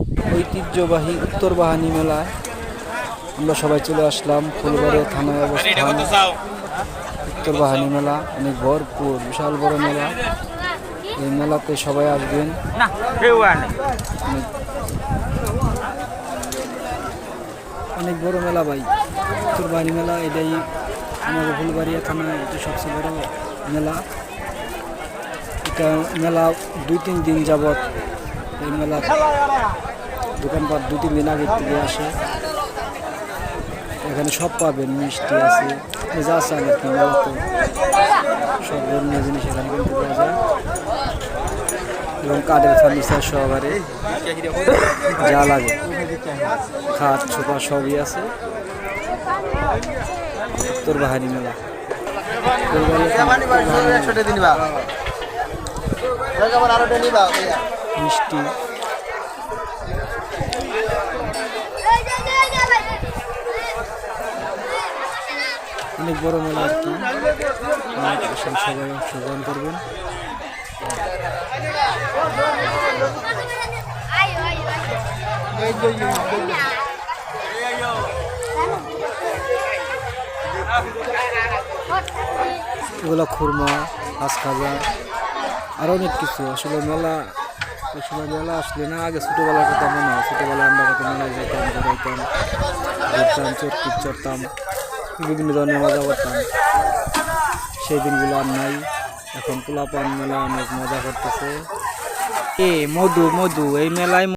ঐতিহ্যবাহী উত্তরবাহানী মেলায় আমরা সবাই চলে আসলাম। ফুলবাড়িয়া থানায় অবস্থান উত্তরবাহানী মেলা, অনেক ভরপুর, বিশাল বড় মেলা। এই মেলাতে সবাই আসবেন। অনেক বড় মেলা ভাই, উত্তরবাহানী মেলা। এটাই আমাদের ফুলবাড়িয়া থানায় এটা সবচেয়ে বড় মেলা। এটা মেলা 2-3 দিন যাবৎ এই মেলা দোকানপাট 2-3 দিন আগের থেকে আসে। এখানে সব পাবেন, মিষ্টি আছে, যা চান আর কি। মেলাতে সব ধরনের জিনিস এখানে কিনতে পাওয়া যায় এবং কাঠের ফার্নিচার সহকারে যা লাগে, খাট ছোপা সবই আছে। উত্তরবাহানী মেলা মিষ্টি অনেক বড় মেলা আর কি। সবাই অংশগ্রহণ করবেন। এগুলো খুরমা, হাঁস খাজা, আরো অনেক কিছু। আসলে মেলা ওই সময় মেলা আসলে না, আগে ছোটোবেলার কথা মনে হয়। ছোটোবেলায় আমরা কত মেলায় যেতাম, ঘুরাইতাম, ঘুরতাম, চরকিট চড়তাম, বিভিন্ন ধরনের মজা করতাম। সেই দিনগুলো আর নাই। এখন পোলাপান মেলা অনেক মজা করতেছে। মধু এই মেলায়